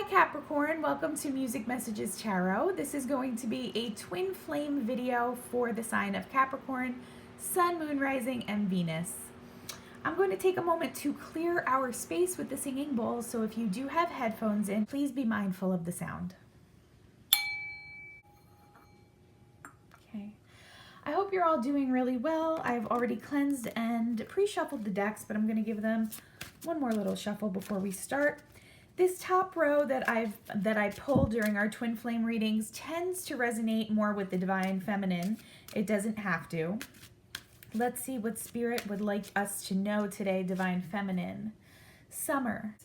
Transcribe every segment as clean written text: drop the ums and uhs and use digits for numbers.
Hi Capricorn, welcome to Music Messages Tarot. This is going to be a twin flame video for the sign of Capricorn, Sun, Moon, Rising, and Venus. I'm going to take a moment to clear our space with the singing bowl, so if you do have headphones in, please be mindful of the sound. Okay. I hope you're all doing really well. I've already cleansed and pre-shuffled the decks, but I'm going to give them one more little shuffle before we start. This top row that I pulled during our twin flame readings tends to resonate more with the divine feminine. It doesn't have to. Let's see what spirit would like us to know today, divine feminine. Summer.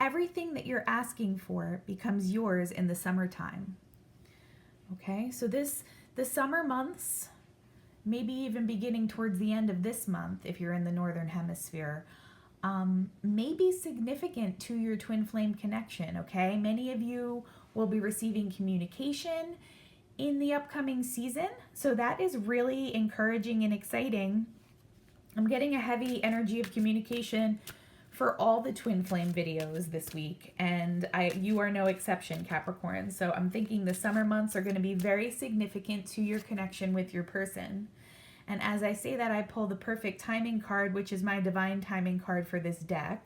Everything that you're asking for becomes yours in the summertime. Okay, so the summer months, maybe even beginning towards the end of this month if you're in the northern hemisphere, may be significant to your twin flame connection, okay? Many of you will be receiving communication in the upcoming season, so that is really encouraging and exciting. I'm getting a heavy energy of communication for all the twin flame videos this week, and you are no exception, Capricorn. So I'm thinking the summer months are going to be very significant to your connection with your person. And as I say that, I pull the perfect timing card, which is my divine timing card for this deck.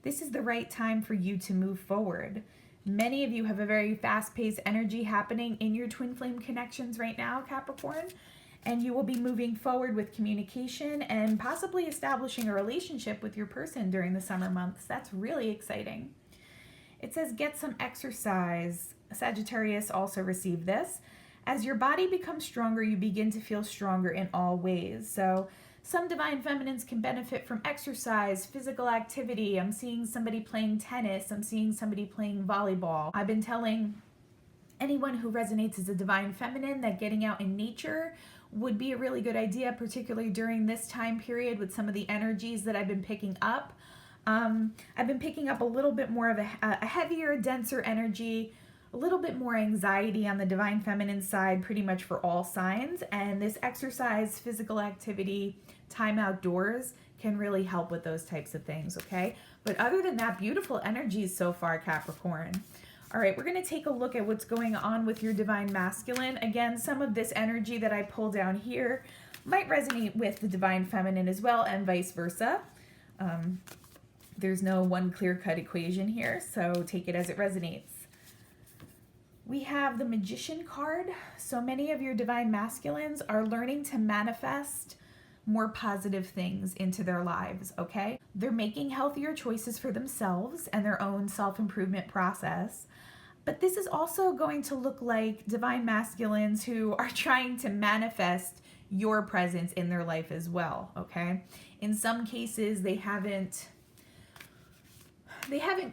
This is the right time for you to move forward. Many of you have a very fast-paced energy happening in your twin flame connections right now, Capricorn, and you will be moving forward with communication and possibly establishing a relationship with your person during the summer months. That's really exciting. It says, get some exercise. Sagittarius also received this. As your body becomes stronger, you begin to feel stronger in all ways. So some divine feminines can benefit from exercise, physical activity. I'm seeing somebody playing tennis. I'm seeing somebody playing volleyball. I've been telling anyone who resonates as a divine feminine that getting out in nature would be a really good idea, particularly during this time period with some of the energies that I've been picking up. I've been picking up a little bit more of a heavier, denser energy, a little bit more anxiety on the divine feminine side, pretty much for all signs. And this exercise, physical activity, time outdoors can really help with those types of things, okay? But other than that, beautiful energies so far, Capricorn. All right, we're going to take a look at what's going on with your divine masculine. Again, some of this energy that I pull down here might resonate with the divine feminine as well, and vice versa. There's no one clear-cut equation here, so take it as it resonates. We have the Magician card. So many of your divine masculines are learning to manifest more positive things into their lives, okay? They're making healthier choices for themselves and their own self-improvement process. But this is also going to look like divine masculines who are trying to manifest your presence in their life as well, okay? In some cases, they haven't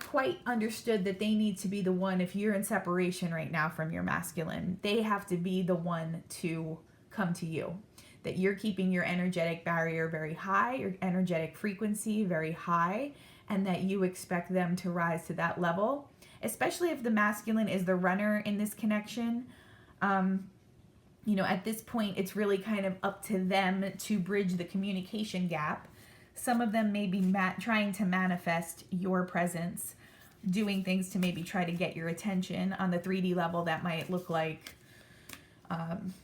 quite understood that they need to be the one. If you're in separation right now from your masculine, they have to be the one to come to you. That you're keeping your energetic barrier very high, your energetic frequency very high, and that you expect them to rise to that level, especially if the masculine is the runner in this connection. At this point, it's really kind of up to them to bridge the communication gap. Some of them may be trying to manifest your presence, doing things to maybe try to get your attention. On the 3D level, that might look like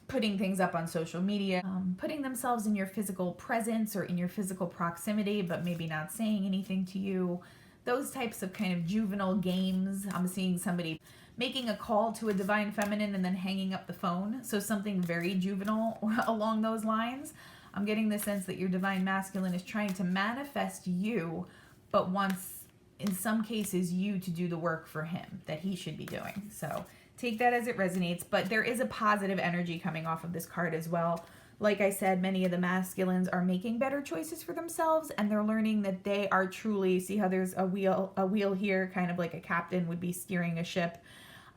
putting things up on social media, putting themselves in your physical presence or in your physical proximity, but maybe not saying anything to you. Those types of kind of juvenile games. I'm seeing somebody making a call to a divine feminine and then hanging up the phone. So something very juvenile along those lines. I'm getting the sense that your divine masculine is trying to manifest you, but wants, in some cases, you to do the work for him that he should be doing. So take that as it resonates, but there is a positive energy coming off of this card as well. Like I said, many of the masculines are making better choices for themselves, and they're learning that they are truly, see how there's a wheel here, kind of like a captain would be steering a ship.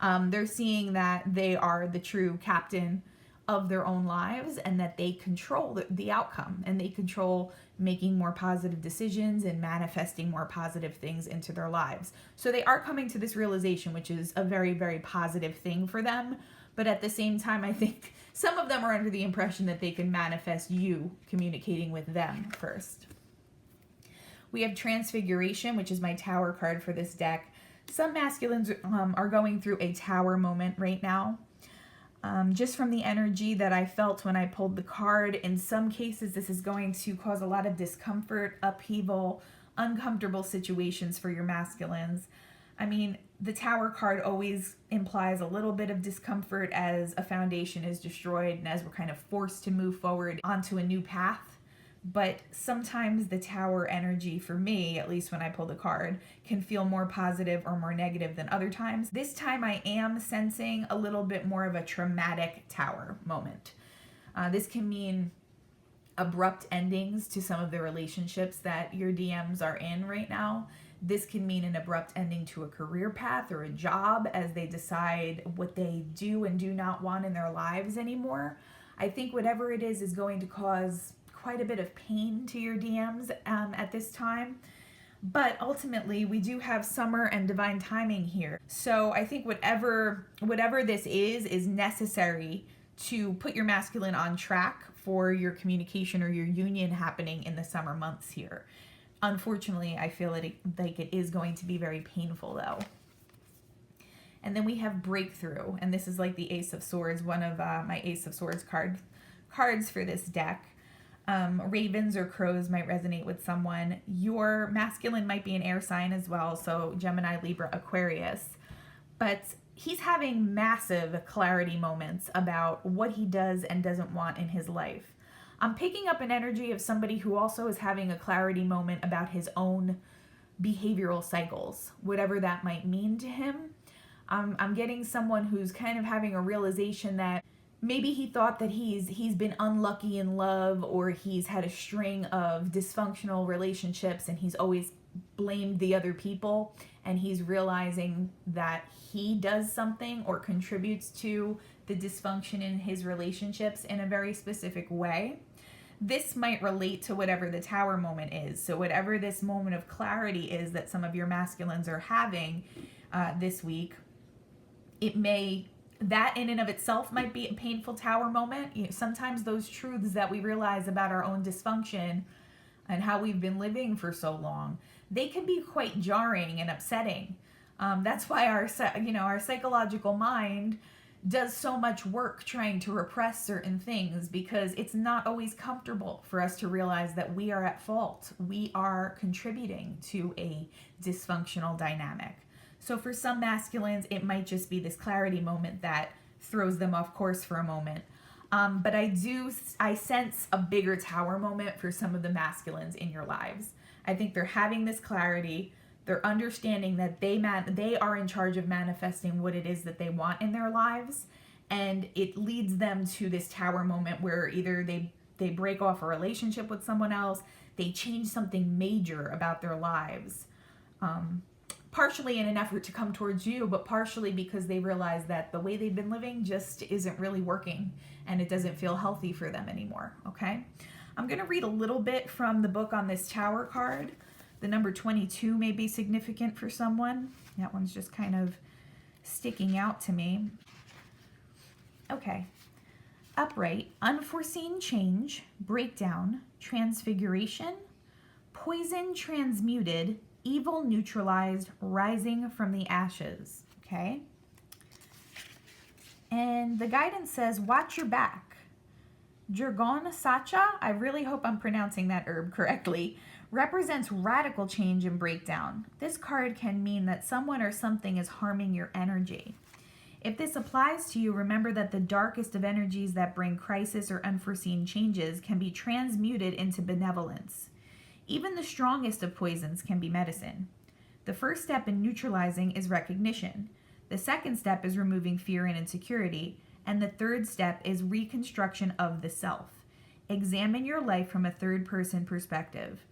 They're seeing that they are the true captain of their own lives, and that they control the outcome, and they control making more positive decisions and manifesting more positive things into their lives. So they are coming to this realization, which is a very, very positive thing for them. But at the same time, I think some of them are under the impression that they can manifest you communicating with them first. We have Transfiguration, which is my Tower card for this deck. Some masculines are going through a tower moment right now. Just from the energy that I felt when I pulled the card, in some cases this is going to cause a lot of discomfort, upheaval, uncomfortable situations for your masculines. I mean, the Tower card always implies a little bit of discomfort as a foundation is destroyed and as we're kind of forced to move forward onto a new path. But sometimes the Tower energy, for me, at least when I pull the card, can feel more positive or more negative than other times. This time I am sensing a little bit more of a traumatic Tower moment. This can mean abrupt endings to some of the relationships that your DMs are in right now. This can mean an abrupt ending to a career path or a job as they decide what they do and do not want in their lives anymore. I think whatever it is going to cause quite a bit of pain to your DMs at this time. But ultimately, we do have summer and divine timing here. So I think whatever this is necessary to put your masculine on track for your communication or your union happening in the summer months here. Unfortunately, I feel like it is going to be very painful though. And then we have breakthrough, and this is like the Ace of Swords, one of my Ace of Swords cards for this deck. Ravens or crows might resonate with someone. Your masculine might be an air sign as well, so Gemini, Libra, Aquarius. But he's having massive clarity moments about what he does and doesn't want in his life. I'm picking up an energy of somebody who also is having a clarity moment about his own behavioral cycles, whatever that might mean to him. I'm getting someone who's kind of having a realization that maybe he thought that he's been unlucky in love, or he's had a string of dysfunctional relationships and he's always blamed the other people, and he's realizing that he does something or contributes to the dysfunction in his relationships in a very specific way. This might relate to whatever the Tower moment is. So whatever this moment of clarity is that some of your masculines are having this week, that in and of itself might be a painful Tower moment. Sometimes those truths that we realize about our own dysfunction and how we've been living for so long, they can be quite jarring and upsetting. That's why our psychological mind does so much work trying to repress certain things, because it's not always comfortable for us to realize that we are at fault. We are contributing to a dysfunctional dynamic. So for some masculines, it might just be this clarity moment that throws them off course for a moment. But I sense a bigger Tower moment for some of the masculines in your lives. I think they're having this clarity. They're understanding that they are in charge of manifesting what it is that they want in their lives. And it leads them to this Tower moment where either they break off a relationship with someone else, they change something major about their lives. Partially in an effort to come towards you, but partially because they realize that the way they've been living just isn't really working and it doesn't feel healthy for them anymore, okay? I'm going to read a little bit from the book on this Tower card. The number 22 may be significant for someone. That one's just kind of sticking out to me. Okay. Upright, unforeseen change, breakdown, transfiguration, poison transmuted, evil neutralized, rising from the ashes, okay? And the guidance says, watch your back. Jurgon Sacha, I really hope I'm pronouncing that herb correctly, represents radical change and breakdown. This card can mean that someone or something is harming your energy. If this applies to you, remember that the darkest of energies that bring crisis or unforeseen changes can be transmuted into benevolence. Even the strongest of poisons can be medicine. The first step in neutralizing is recognition. The second step is removing fear and insecurity. And the third step is reconstruction of the self. Examine your life from a third-person perspective.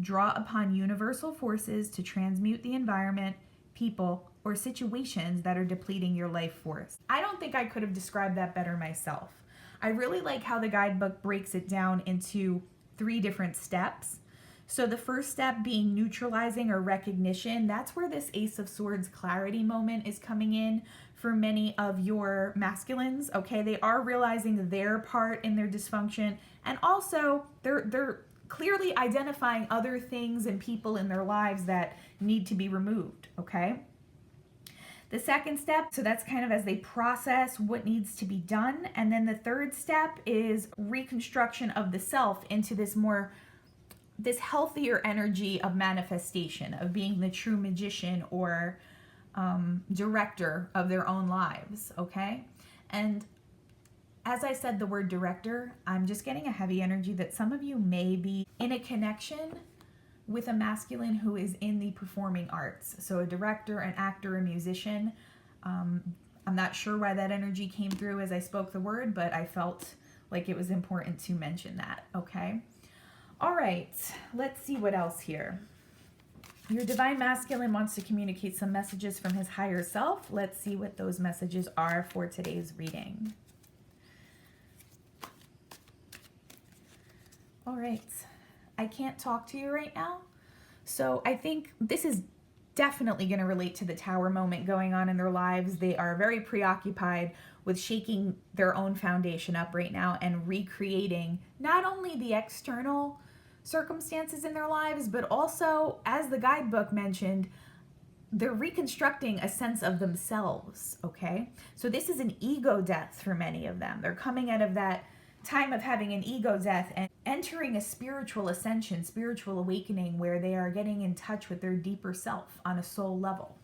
Draw upon universal forces to transmute the environment, people, or situations that are depleting your life force. I don't think I could have described that better myself. I really like how the guidebook breaks it down into 3 different steps. So the first step being neutralizing or recognition, that's where this Ace of Swords clarity moment is coming in for many of your masculines, okay? They are realizing their part in their dysfunction, and also they're clearly identifying other things and people in their lives that need to be removed, okay? The second step, so that's kind of as they process what needs to be done. And then the third step is reconstruction of the self into this healthier energy of manifestation, of being the true magician or director of their own lives, okay? And as I said the word director, I'm just getting a heavy energy that some of you may be in a connection with a masculine who is in the performing arts. So a director, an actor, a musician. I'm not sure why that energy came through as I spoke the word, but I felt like it was important to mention that, okay? All right, let's see what else here. Your divine masculine wants to communicate some messages from his higher self. Let's see what those messages are for today's reading. All right. I can't talk to you right now. So I think this is definitely going to relate to the tower moment going on in their lives. They are very preoccupied with shaking their own foundation up right now and recreating not only the external circumstances in their lives, but also, as the guidebook mentioned, they're reconstructing a sense of themselves, okay? So this is an ego death for many of them. They're coming out of that time of having an ego death and entering a spiritual ascension, spiritual awakening, where they are getting in touch with their deeper self on a soul level.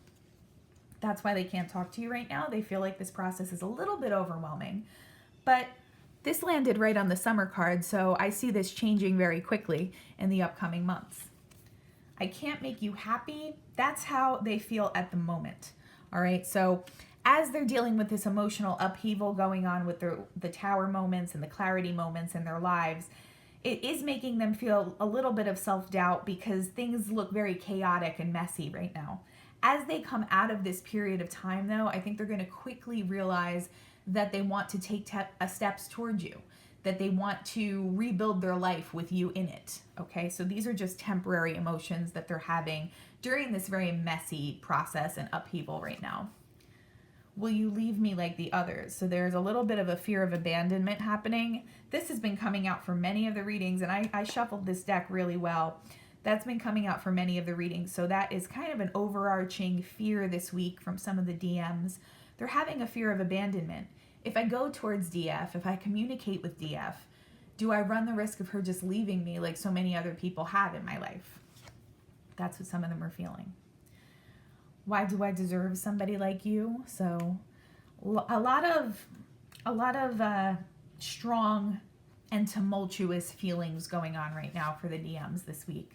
That's why they can't talk to you right now. They feel like this process is a little bit overwhelming, but this landed right on the summer card, so I see this changing very quickly in the upcoming months. I can't make you happy. That's how they feel at the moment. All right, so as they're dealing with this emotional upheaval going on with the tower moments and the clarity moments in their lives, it is making them feel a little bit of self-doubt because things look very chaotic and messy right now. As they come out of this period of time, though, I think they're going to quickly realize that they want to take steps towards you, that they want to rebuild their life with you in it, okay? So these are just temporary emotions that they're having during this very messy process and upheaval right now. Will you leave me like the others? So there's a little bit of a fear of abandonment happening. This has been coming out for many of the readings, and I shuffled this deck really well. That's been coming out for many of the readings. So that is kind of an overarching fear this week from some of the DMs. They're having a fear of abandonment. If I go towards DF, if I communicate with DF, do I run the risk of her just leaving me like so many other people have in my life? That's what some of them are feeling. Why do I deserve somebody like you? So a lot of strong and tumultuous feelings going on right now for the DMs this week.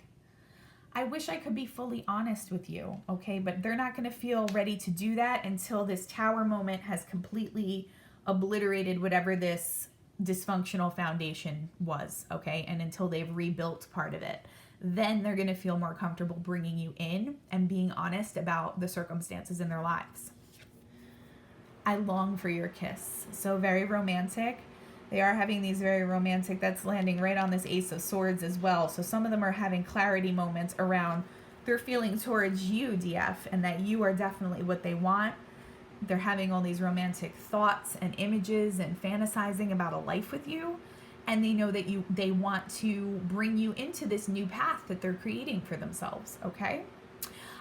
I wish I could be fully honest with you, okay? But they're not going to feel ready to do that until this tower moment has completely obliterated whatever this dysfunctional foundation was, okay? And until they've rebuilt part of it. Then they're going to feel more comfortable bringing you in and being honest about the circumstances in their lives. I long for your kiss. So very romantic. They are having these very romantic, that's landing right on this Ace of Swords as well. So some of them are having clarity moments around their feeling towards you, DF, and that you are definitely what they want. They're having all these romantic thoughts and images and fantasizing about a life with you. And they know that they want to bring you into this new path that they're creating for themselves, okay?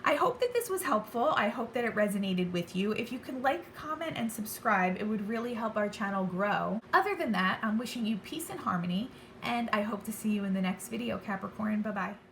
I hope that this was helpful. I hope that it resonated with you. If you can like, comment, and subscribe, it would really help our channel grow. Other than that, I'm wishing you peace and harmony, and I hope to see you in the next video, Capricorn. Bye-bye.